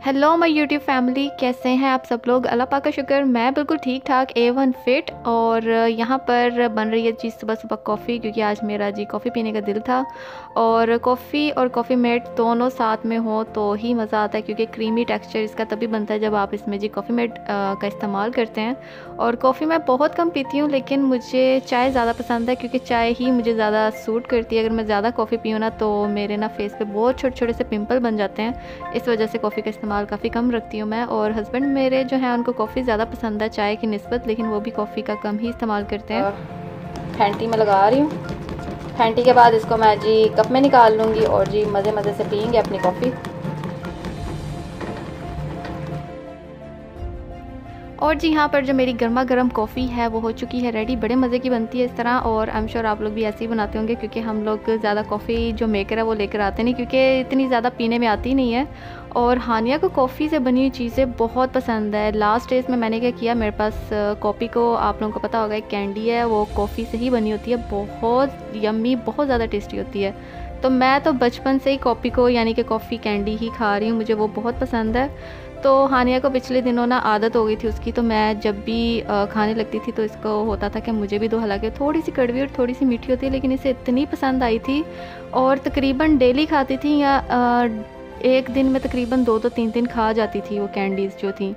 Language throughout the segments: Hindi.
हेलो माय यूट्यूब फैमिली, कैसे हैं आप सब लोग। अल्लाह पाक का शुक्र, मैं बिल्कुल ठीक ठाक A1 फिट। और यहाँ पर बन रही है जी सुबह सुबह कॉफ़ी, क्योंकि आज मेरा जी कॉफ़ी पीने का दिल था। और कॉफ़ी और कॉफ़ी मेट दोनों साथ में हो तो ही मज़ा आता है, क्योंकि क्रीमी टेक्सचर इसका तभी बनता है जब आप इसमें जी कॉफ़ी मेट का इस्तेमाल करते हैं। और कॉफ़ी मैं बहुत कम पीती हूँ, लेकिन मुझे चाय ज़्यादा पसंद है, क्योंकि चाय ही मुझे ज़्यादा सूट करती है। अगर मैं ज़्यादा कॉफ़ी पीऊँ ना तो मेरे ना फेस पे बहुत छोटे छोटे से पिंपल बन जाते हैं। इस वजह से कॉफ़ी का इस्तेमाल काफ़ी कम रखती हूँ मैं। और हस्बैंड मेरे जो हैं उनको कॉफ़ी ज़्यादा पसंद है चाय की निस्बत, लेकिन वो भी कॉफ़ी का कम ही इस्तेमाल करते हैं। फैंटी में लगा रही हूँ। फैंटी के बाद इसको मैं जी कप में निकाल लूँगी और जी मज़े मज़े से पियेंगे अपनी कॉफ़ी। और जी यहाँ पर जो मेरी गर्मा गर्म कॉफ़ी है वो हो चुकी है रेडी। बड़े मज़े की बनती है इस तरह, और आई एम श्योर आप लोग भी ऐसे ही बनाते होंगे, क्योंकि हम लोग ज़्यादा कॉफ़ी जो मेकर है वो लेकर आते नहीं, क्योंकि इतनी ज़्यादा पीने में आती नहीं है। और हानिया को कॉफ़ी से बनी हुई चीज़ें बहुत पसंद है। लास्ट डेज में मैंने क्या किया, मेरे पास कॉफ़ी को आप लोगों को पता होगा एक कैंडी है, वो कॉफ़ी से ही बनी होती है, बहुत यम्मी, बहुत ज़्यादा टेस्टी होती है। तो मैं तो बचपन से ही कॉफ़ी को यानी कि कॉफ़ी कैंडी ही खा रही हूँ, मुझे वो बहुत पसंद है। तो हानिया को पिछले दिनों ना आदत हो गई थी उसकी, तो मैं जब भी खाने लगती थी तो इसको होता था कि मुझे भी दो। हालांकि थोड़ी सी कड़वी और थोड़ी सी मीठी होती है, लेकिन इसे इतनी पसंद आई थी और तकरीबन डेली खाती थी, या एक दिन में तकरीबन 2-3 खा जाती थी वो कैंडीज़ जो थी।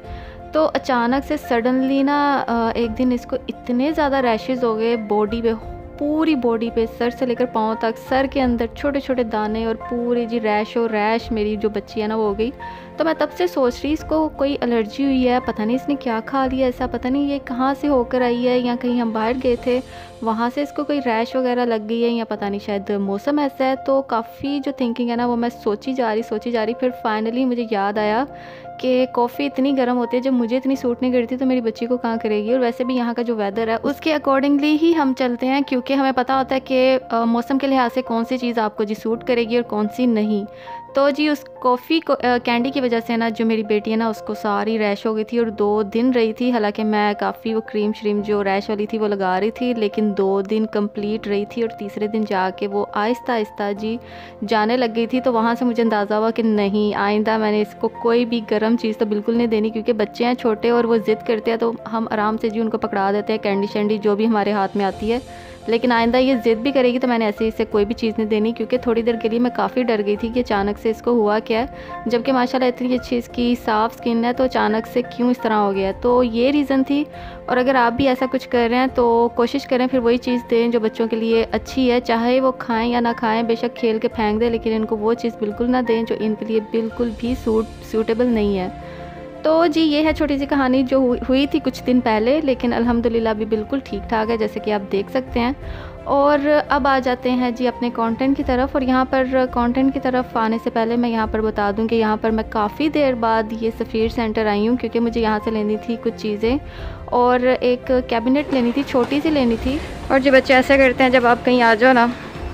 तो अचानक से सडनली ना एक दिन इसको इतने ज़्यादा रैशेज़ हो गए बॉडी पे, पूरी बॉडी पे, सर से लेकर पाँव तक, सर के अंदर छोटे छोटे दाने और पूरी जी रैश और रैश मेरी जो बच्ची है ना वो हो गई। तो मैं तब से सोच रही इसको कोई एलर्जी हुई है, पता नहीं इसने क्या खा लिया ऐसा, पता नहीं ये कहाँ से होकर आई है, या कहीं हम बाहर गए थे वहाँ से इसको कोई रैश वगैरह लग गई है, या पता नहीं शायद मौसम ऐसा है। तो काफ़ी जो थिंकिंग है ना वो मैं सोची जा रही, फिर फाइनली मुझे याद आया कि कॉफ़ी इतनी गर्म होती है, जब मुझे इतनी सूट नहीं करती तो मेरी बच्ची को कहाँ करेगी। और वैसे भी यहाँ का जो वेदर है उसके अकॉर्डिंगली ही हम चलते हैं, क्योंकि हमें पता होता है कि मौसम के लिहाज से कौन सी चीज़ आपको जी सूट करेगी और कौन सी नहीं। तो जी उस कॉफ़ी को कैंडी की वजह से ना जो मेरी बेटी है ना उसको सारी रैश हो गई थी और 2 दिन रही थी। हालांकि मैं काफ़ी वो क्रीम श्रीम जो रैश वाली थी वो लगा रही थी, लेकिन 2 दिन कंप्लीट रही थी, और तीसरे दिन जाके वो आहिस्ता आहिस्ता जी जाने लग गई थी। तो वहाँ से मुझे अंदाज़ा हुआ कि नहीं, आइंदा मैंने इसको कोई भी गर्म चीज़ तो बिल्कुल नहीं देनी, क्योंकि बच्चे हैं छोटे और वो ज़िद करते हैं, तो हम आराम से जी उनको पकड़ा देते हैं कैंडी शैंडी जो भी हमारे हाथ में आती है। लेकिन आइंदा ये ज़िद भी करेगी तो मैंने ऐसे इसे कोई भी चीज़ नहीं देनी, क्योंकि थोड़ी देर के लिए मैं काफ़ी डर गई थी कि अचानक से इसको हुआ क्या है, जबकि माशाल्लाह इतनी अच्छी इसकी साफ़ स्किन है, तो अचानक से क्यों इस तरह हो गया। तो ये रीज़न थी। और अगर आप भी ऐसा कुछ कर रहे हैं तो कोशिश करें फिर वही चीज़ दें जो बच्चों के लिए अच्छी है, चाहे वो खाएँ या ना खाएँ, बेशक खेल के फेंक दें, लेकिन इनको वो चीज़ बिल्कुल ना दें जो इनके लिए बिल्कुल भी सूटेबल नहीं है। तो जी ये है छोटी सी कहानी जो हुई थी कुछ दिन पहले, लेकिन अल्हम्दुलिल्लाह अभी बिल्कुल ठीक ठाक है, जैसे कि आप देख सकते हैं। और अब आ जाते हैं जी अपने कंटेंट की तरफ। और यहाँ पर कंटेंट की तरफ आने से पहले मैं यहाँ पर बता दूँ कि यहाँ पर मैं काफ़ी देर बाद ये सफ़ीर सेंटर आई हूँ, क्योंकि मुझे यहाँ से लेनी थी कुछ चीज़ें, और एक कैबिनेट लेनी थी, छोटी सी लेनी थी। और जो बच्चे ऐसे करते हैं जब आप कहीं आ जाओ ना,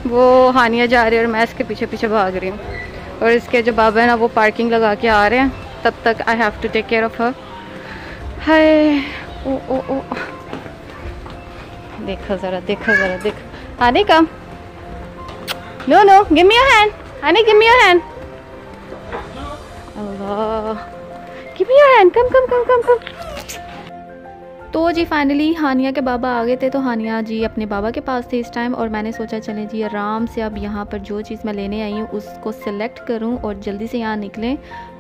वो हानिया जा रही है और मैं इसके पीछे पीछे भाग रही हूँ, और इसके जो बाबा है ना वो पार्किंग लगा के आ रहे हैं, तब तक I have to take care of her. हाय ओ ओ ओ, देखो ज़रा honey come, no no, give me your hand honey, give me your hand, अल्लाह, give me your hand, come come come come come. तो जी फाइनली हानिया के बाबा आ गए थे, तो हानिया जी अपने बाबा के पास थे इस टाइम, और मैंने सोचा चलें जी आराम से अब यहाँ पर जो चीज़ मैं लेने आई हूँ उसको सिलेक्ट करूँ और जल्दी से यहाँ निकलें।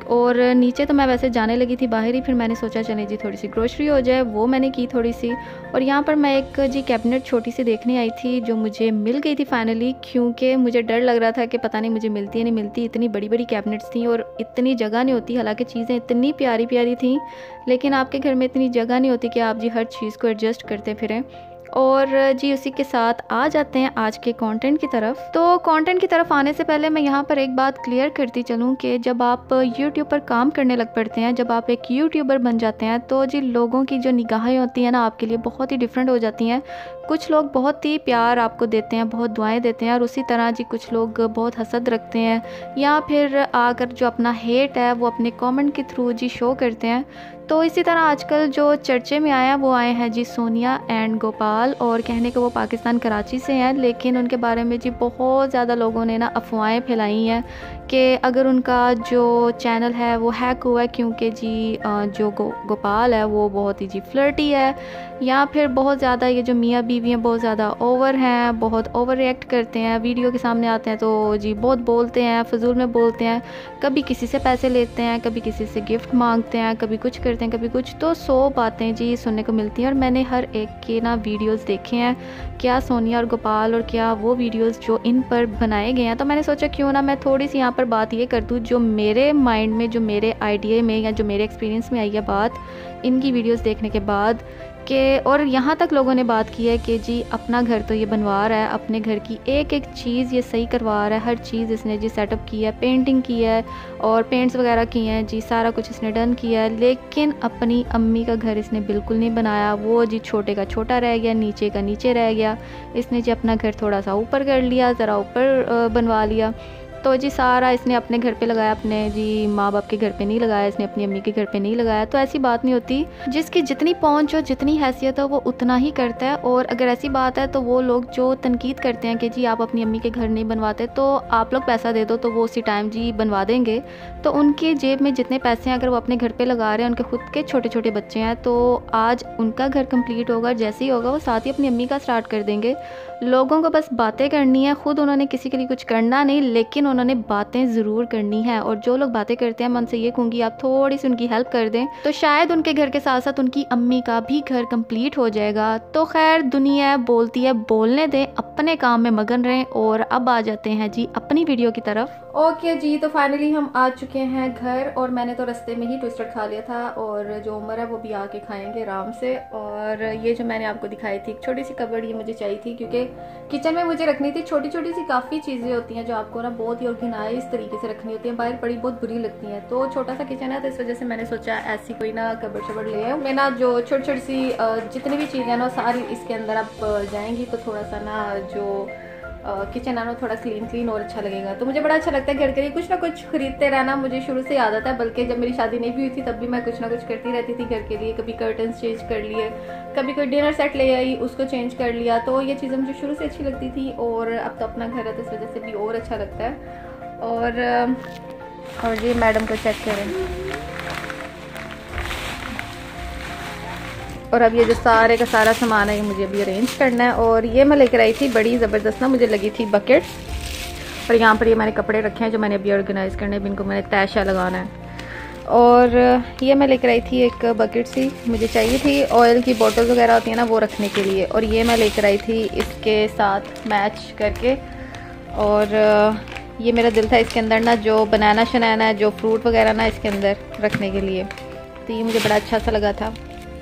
और नीचे तो मैं वैसे जाने लगी थी बाहर ही, फिर मैंने सोचा चले जी थोड़ी सी ग्रोसरी हो जाए, वो मैंने की थोड़ी सी। और यहाँ पर मैं एक जी कैबिनेट छोटी सी देखने आई थी जो मुझे मिल गई थी फाइनली, क्योंकि मुझे डर लग रहा था कि पता नहीं मुझे मिलती है नहीं मिलती, इतनी बड़ी बड़ी कैबिनेट्स थी और इतनी जगह नहीं होती। हालांकि चीज़ें इतनी प्यारी प्यारी थी, लेकिन आपके घर में इतनी जगह नहीं होती कि आप जी हर चीज़ को एडजस्ट करते फिरें। और जी उसी के साथ आ जाते हैं आज के कंटेंट की तरफ। तो कंटेंट की तरफ आने से पहले मैं यहाँ पर एक बात क्लियर करती चलूँ कि जब आप यूट्यूब पर काम करने लग पड़ते हैं, जब आप एक यूट्यूबर बन जाते हैं, तो जी लोगों की जो निगाहें होती हैं ना आपके लिए बहुत ही डिफरेंट हो जाती हैं। कुछ लोग बहुत ही प्यार आपको देते हैं, बहुत दुआएं देते हैं, और उसी तरह जी कुछ लोग बहुत हसद रखते हैं, या फिर आकर जो अपना हेट है वो अपने कमेंट के थ्रू जी शो करते हैं। तो इसी तरह आजकल जो चर्चे में आया वो आए हैं जी सोनिया एंड गोपाल, और कहने को वो पाकिस्तान कराची से हैं, लेकिन उनके बारे में जी बहुत ज़्यादा लोगों ने ना अफवाहें फैलाई हैं कि अगर उनका जो चैनल है वो हैक हुआ है क्योंकि जी जो गोपाल है वो बहुत ही जी फ्लर्टी है, या फिर बहुत ज़्यादा ये जो मियाँ बीवी हैं बहुत ज़्यादा ओवर हैं, बहुत ओवर रिएक्ट करते हैं, वीडियो के सामने आते हैं तो जी बहुत बोलते हैं, फजूल में बोलते हैं, कभी किसी से पैसे लेते हैं, कभी किसी से गिफ्ट मांगते हैं, कभी कुछ करते हैं, कभी कुछ। तो 100 बातें जी सुनने को मिलती हैं और मैंने हर एक के ना वीडियोस देखे हैं, क्या सोनिया और गोपाल और क्या वो वीडियोस जो इन पर बनाए गए हैं। तो मैंने सोचा क्यों ना मैं थोड़ी सी यहाँ पर बात ये कर दूँ जो मेरे माइंड में, जो मेरे आइडिया में या जो मेरे एक्सपीरियंस में आई है बात इनकी वीडियोस देखने के बाद कि, और यहाँ तक लोगों ने बात की है कि जी अपना घर तो ये बनवा रहा है, अपने घर की एक एक चीज़ ये सही करवा रहा है, हर चीज़ इसने जी सेटअप की है, पेंटिंग की है और पेंट्स वगैरह किए हैं जी, सारा कुछ इसने डन किया है, लेकिन अपनी अम्मी का घर इसने बिल्कुल नहीं बनाया। वो जी छोटे का छोटा रह गया, नीचे का नीचे रह गया। इसने जी अपना घर थोड़ा सा ऊपर कर लिया, ज़रा ऊपर बनवा लिया। तो जी सारा इसने अपने घर पे लगाया, अपने जी माँ बाप के घर पे नहीं लगाया, इसने अपनी अम्मी के घर पे नहीं लगाया। तो ऐसी बात नहीं होती, जिसकी जितनी पहुँच हो, जितनी हैसियत हो वो उतना ही करता है। और अगर ऐसी बात है तो वो लोग जो तनकीद करते हैं कि जी आप अपनी अम्मी के घर नहीं बनवाते तो आप लोग पैसा दे दो तो वो उसी टाइम जी बनवा देंगे, तो उनकी जेब में जितने पैसे हैं अगर वो अपने घर पर लगा रहे हैं, उनके खुद के छोटे छोटे बच्चे हैं, तो आज उनका घर कम्प्लीट होगा, जैसे ही होगा वो साथ ही अपनी अम्मी का स्टार्ट कर देंगे। लोगों को बस बातें करनी है, खुद उन्होंने किसी के लिए कुछ करना नहीं, लेकिन उन्होंने बातें ज़रूर करनी है। और जो लोग बातें करते हैं मैं उनसे ये कहूँगी आप थोड़ी सी उनकी हेल्प कर दें तो शायद उनके घर के साथ साथ उनकी अम्मी का भी घर कंप्लीट हो जाएगा। तो खैर दुनिया बोलती है, बोलने दें, अपने काम में मगन रहें। और अब आ जाते हैं जी अपनी वीडियो की तरफ। ओके जी, तो फाइनली हम आ चुके हैं घर, और मैंने तो रास्ते में ही ट्विस्टर खा लिया था, और जो उमर है वो भी आके खाएंगे आराम से। और ये जो मैंने आपको दिखाई थी एक छोटी सी कबर्ड, ये मुझे चाहिए थी क्योंकि किचन में मुझे रखनी थी। छोटी छोटी सी काफ़ी चीज़ें होती हैं जो आपको ना बहुत ही ऑर्गेनाइज तरीके से रखनी होती है, बाहर पड़ी बहुत बुरी लगती हैं। तो छोटा सा किचन है तो इस वजह से मैंने सोचा ऐसी कोई ना कबर्ड शबर्ड ले आऊँ। मैं ना जो छोटी छोटी सी जितनी भी चीज़ें ना सारी इसके अंदर आप जाएंगी तो थोड़ा सा ना जो किचन है ना थोड़ा क्लीन और अच्छा लगेगा। तो मुझे बड़ा अच्छा लगता है घर के लिए कुछ ना कुछ खरीदते रहना, मुझे शुरू से आदत है। बल्कि जब मेरी शादी नहीं भी हुई थी तब भी मैं कुछ ना कुछ करती रहती थी घर के लिए। कभी कर्टन्स चेंज कर लिए, कभी कोई डिनर सेट ले आई उसको चेंज कर लिया। तो ये चीज़ें मुझे शुरू से अच्छी लगती थी, और अब तो अपना घर है तो इस वजह से भी और अच्छा लगता है। और ये मैडम को चेक करें, और अब ये जो सारे का सारा सामान है ये मुझे अभी अरेंज करना है। और ये मैं लेकर आई थी बड़ी ज़बरदस्त ना मुझे लगी थी बकेट, और यहाँ पर ये मैंने कपड़े रखे हैं जो मैंने अभी ऑर्गेनाइज़ करने हैं, इनको मैंने तैशा लगाना है। और ये मैं लेकर आई थी एक बकेट सी, मुझे चाहिए थी ऑयल की बोतल वगैरह होती है ना वो रखने के लिए। और ये मैं लेकर आई थी इसके साथ मैच करके, और ये मेरा दिल था इसके अंदर ना जो बनाना शनाना है, जो फ्रूट वगैरह ना इसके अंदर रखने के लिए। तो ये मुझे बड़ा अच्छा सा लगा था,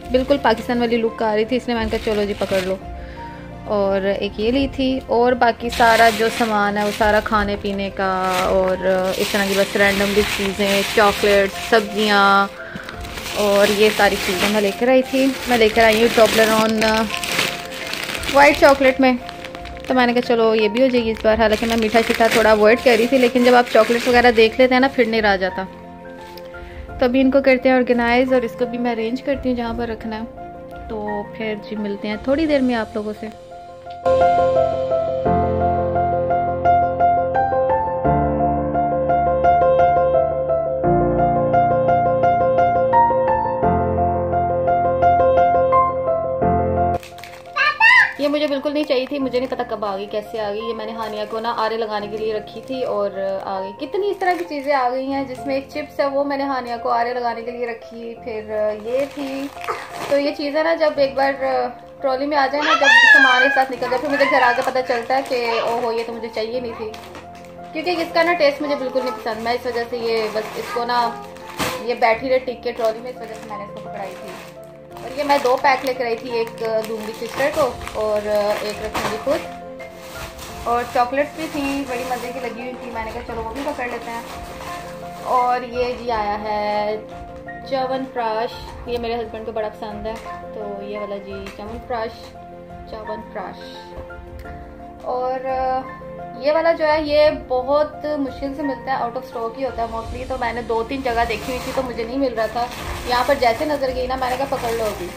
बिल्कुल पाकिस्तान वाली लुक आ रही थी, इसलिए मैंने कहा चलो जी पकड़ लो। और एक ये ली थी, और बाकी सारा जो सामान है वो सारा खाने पीने का, और इस तरह की बस रैंडमली चीज़ें, चॉकलेट, सब्जियां, और ये सारी चीज़ें मैं लेकर आई थी। मैं लेकर आई हूँ टॉबलरोन वाइट चॉकलेट में, तो मैंने कहा चलो ये भी हो जाएगी इस बार। हालांकि मैं मीठा शीठा थोड़ा अवॉइड कर रही थी, लेकिन जब आप चॉकलेट वगैरह देख लेते हैं ना फिर नहीं रह जाता। तो अभी इनको करते हैं ऑर्गेनाइज, और इसको भी मैं अरेंज करती हूँ जहाँ पर रखना है। तो फिर जी मिलते हैं थोड़ी देर में आप लोगों से। ये मुझे बिल्कुल नहीं चाहिए थी, मुझे नहीं पता कब आ गई, कैसे आ गई। ये मैंने हानिया को ना आरे लगाने के लिए रखी थी और आ गई। कितनी इस तरह की चीज़ें आ गई हैं, जिसमें एक चिप्स है वो मैंने हानिया को आरे लगाने के लिए रखी। फिर ये थी, तो ये चीज़ें ना जब एक बार ट्रॉली में आ जाए ना, जब सामान एक साथ निकल जाए, फिर मुझे घर आके पता चलता है कि ओहो ये तो मुझे चाहिए नहीं थी, क्योंकि इसका ना टेस्ट मुझे बिल्कुल नहीं पसंद। मैं इस वजह से ये बस इसको ना ये बैठी रहे टिक के ट्रॉली में, इस वजह से मैंने इसको पकड़ाई थी। और ये मैं 2 पैक लेकर आई थी, एक दूंगी सिस्टर को और एक रखूँगी खुद। और चॉकलेट्स भी थी, बड़ी मज़े की लगी हुई थी, मैंने कहा चलो वो भी पकड़ लेते हैं। और ये जी आया है च्यवनप्राश, ये मेरे हस्बैंड को बड़ा पसंद है, तो ये वाला जी च्यवनप्राश। और ये वाला जो है ये बहुत मुश्किल से मिलता है, आउट ऑफ स्टॉक ही होता है मोस्टली। तो मैंने 2-3 जगह देखी हुई थी तो मुझे नहीं मिल रहा था। यहाँ पर जैसे नज़र गई ना मैंने कहा पकड़ लो अभी।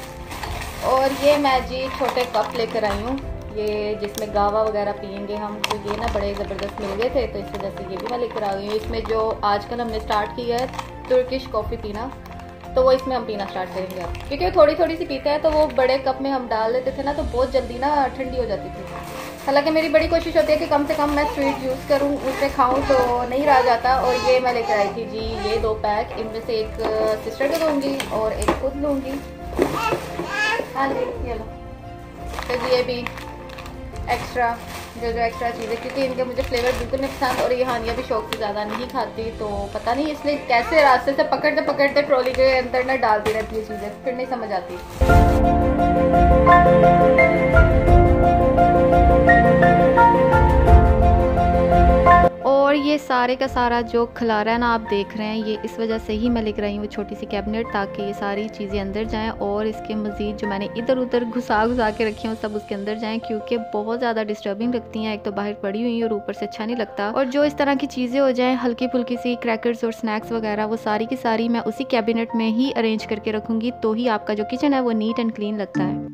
और ये मैं जी छोटे कप लेकर आई हूँ, ये जिसमें गावा वगैरह पियेंगे हम। तो ये ना बड़े ज़बरदस्त मिल गए थे तो इस वजह से ये भी मैं लेकर आ गई हूँ। इसमें जो आजकल हमने स्टार्ट किया है तुर्किश कॉफ़ी पीना, तो वो इसमें हम पीना स्टार्ट करेंगे अब, क्योंकि वो थोड़ी थोड़ी सी पीते हैं। तो वो बड़े कप में हम डाल देते थे ना तो बहुत जल्दी ना ठंडी हो जाती थी। हालांकि मेरी बड़ी कोशिश होती है कि कम से कम मैं स्वीट यूज़ करूँ, उसे खाऊँ तो नहीं रह जाता। और ये मैं लेकर आई थी जी ये 2 पैक, इनमें से एक सिस्टर को दूँगी और एक खुद लूँगी। हाँ जी ये लो। तो ये भी एक्स्ट्रा जो एक्स्ट्रा चीज़ें, क्योंकि इनके मुझे फ्लेवर बिल्कुल नहीं पसंद और ये हानिया भी शौक से ज़्यादा नहीं खाती। तो पता नहीं इसलिए कैसे रास्ते से पकड़ते पकड़ते ट्रॉली के अंदर ना डालती रहती है चीज़ें, फिर नहीं समझ आती। और ये सारे का सारा जो खिलारा है ना आप देख रहे हैं, ये इस वजह से ही मैं लेकर आई हूँ वो छोटी सी कैबिनेट, ताकि ये सारी चीज़ें अंदर जाएं और इसके मज़ीद जो मैंने इधर उधर घुसा के रखी हूँ सब उसके अंदर जाएं, क्योंकि बहुत ज़्यादा डिस्टर्बिंग लगती हैं। एक तो बाहर पड़ी हुई और ऊपर से अच्छा नहीं लगता। और जो इस तरह की चीज़ें हो जाएँ हल्की फुल्की सी क्रैकर्स और स्नैक्स वगैरह, वो सारी की सारी मैं उसी कैबिनेट में ही अरेंज करके रखूँगी, तो ही आपका जो किचन है वो नीट एंड क्लीन लगता है।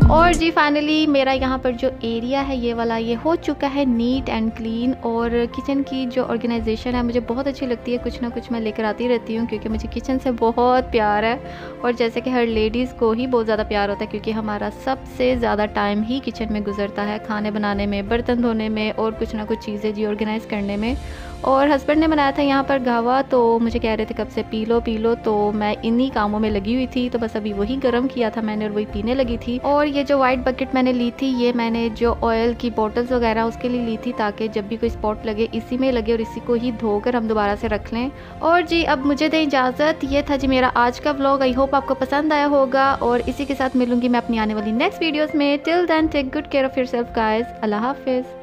और जी फाइनली मेरा यहाँ पर जो एरिया है ये वाला ये हो चुका है नीट एंड क्लीन। और किचन की जो ऑर्गेनाइजेशन है मुझे बहुत अच्छी लगती है, कुछ ना कुछ मैं लेकर आती रहती हूँ क्योंकि मुझे किचन से बहुत प्यार है। और जैसे कि हर लेडीज़ को ही बहुत ज़्यादा प्यार होता है, क्योंकि हमारा सबसे ज़्यादा टाइम ही किचन में गुजरता है, खाने बनाने में, बर्तन धोने में और कुछ ना कुछ चीज़ें जी ऑर्गेनाइज़ करने में। और हस्बैंड ने बनाया था यहाँ पर गावा, तो मुझे कह रहे थे कब से पी लो, तो मैं इन्हीं कामों में लगी हुई थी। तो बस अभी वही गर्म किया था मैंने और वही पीने लगी थी। और ये जो वाइट बकेट मैंने ली थी ये मैंने जो ऑयल की बोटल्स वगैरह उसके लिए ली थी, ताकि जब भी कोई स्पॉट लगे इसी में लगे और इसी को ही धोकर हम दोबारा से रख लें। और जी अब मुझे दें इजाज़त। ये था जी मेरा आज का व्लॉग, आई होप आपको पसंद आया होगा और इसी के साथ मिलूंगी मैं अपनी आने वाली नेक्स्ट वीडियोज़ में। Till then take good care of yourself guys. अल्लाह हाफिज़।